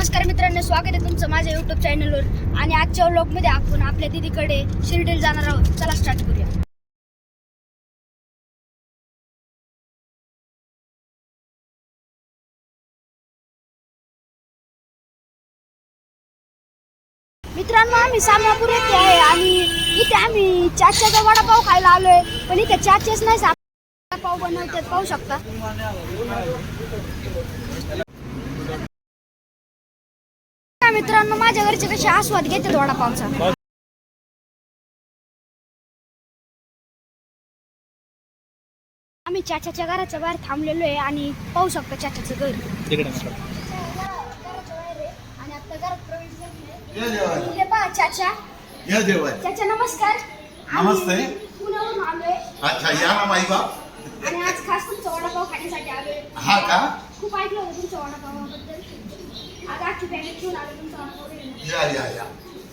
नमस्कार मित्रांनो, स्वागत आहे तुमचं माझ्या YouTube चॅनलवर। आणि आजच्या व्लॉगमध्ये आपण आपल्या दीदीकडे शिर्डीला जाणार आहोत। चला स्टार्ट करूया। मित्रांनो, आम्ही सामनापूर येथे आहे आणि इथे आम्ही चाच्याचा वडापाव खायला आलोय, पण इथे चाचेच नाही, वडापाव बनवतात, पाहू शकता। मित्रांनो, माझ्या घरचे कसे आस्वाद घेतात वडापावचा। आम्ही चाच्याच्या घराच्या बाहेर थांबलेलो आहे आणि पाहू शकता चाच्याचं घर घराच्या बाहेर आहे। आणि आता घरात प्रवेश झाला। हे पहा चाचा, या जेवण चाचा नमस्कार। नमस्ते। पुण्यावरून आलोय। अच्छा, या ना माई बाप। आणि आज खास तुमचा वडापाव खाण्यासाठी आलोय। हा का? खूप ऐकलं होतं तुमच्या वडापावाबद्दल। आज आजची पॅकेट घेऊन आलो तुमचा वडापाव। या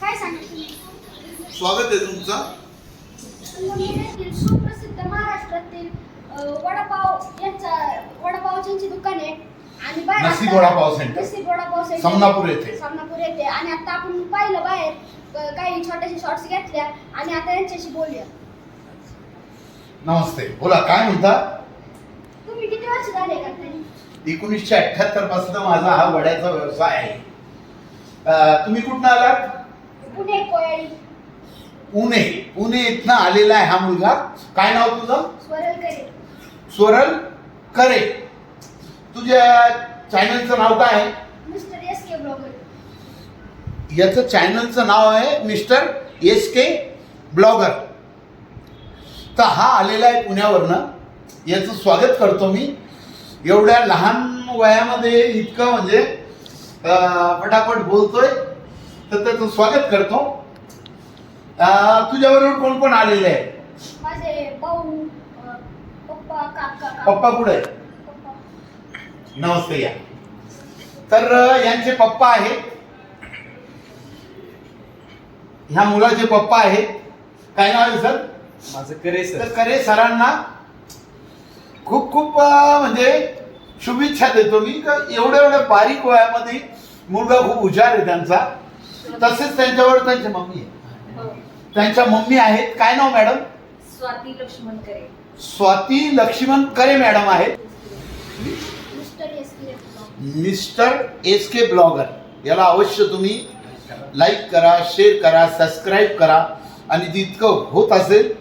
काय सांगाल तुम्ही? स्वागत आहे तुमचं। संगमनेरातील सुप्रसिद्ध महाराष्ट्रातील वडापाव यांचा वडापावची दुकान आहे। आणि बाहेर नसीब वडापाव सेंटर, नसीब वडापाव सेंटर समनापूर येथे। समनापूर येथे। आणि आता आपण पाहिलं बाहेर काही छोट्याशा शॉर्ट्स घेतल्या आणि आता यांच्याशी बोलूया। नमस्ते, बोला काय म्हणता? तुम्ही किती वर्ष झाले करताय? 1978 पासून माझा हा वड्याचा व्यवसाय आहे। तुम्ही कुठून आलात? पुणे कोयाळी। पुणे इथनं आलेला आहे हा मुलगा। काय नाव तुझं? स्वरल करे। स्वरल करे। तुझ्या चॅनलचं नाव काय आहे? Mister SK blogger. याचं चॅनलचं नाव आहे मिस्टर SK ब्लॉगर। तर हा आलेला आहे पुण्यावरनं। याचं स्वागत करतो मी। एवढ्या लहान वयामध्ये इतकं म्हणजे फटाफट बोलतोय, तर त्याचं स्वागत करतो। तुझ्याबरोबर कोण कोण आलेले आहे? माझे भाऊ, पप्पा, काका। पप्पा कुठे? नमस्ते, या। तर यांचे पप्पा आहेत, ह्या मुलाचे पप्पा आहेत। काय नाव आहे सर? माझं करे सर। तर करे सरांना खूप खूप म्हणजे शुभेच्छा देतो मी। एवढ्या बारीक वयामध्ये मुलगा खूप हुशार आहे त्यांचा। तसेच त्यांच्यावर त्यांची मम्मी आहे, त्यांच्या मम्मी आहेत। काय नाव मॅडम? स्वाती लक्ष्मण करे। स्वाती लक्ष्मण करे मॅडम आहेत। मिस्टर SK ब्लॉगर याला अवश्य तुम्ही लाईक करा, शेअर करा, सबस्क्राईब करा। आणि जितकं होत असेल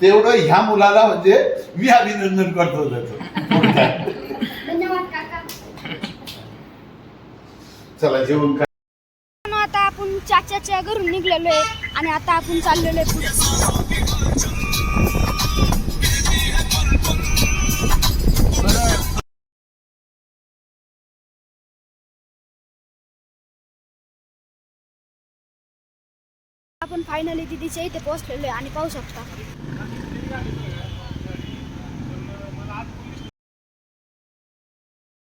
तेवढं ह्या मुलाला म्हणजे मी अभिनंदन करतो त्याचं। धन्यवाद काका। चला जेवण करा। आता आपण चाच्याच्या घरून निघलेलो आहे आणि आता आपण चाललेलो आहे पुढे। आपण फायनली दीदीच्या इथे पोहोचलेलो आहे आणि पाहू शकता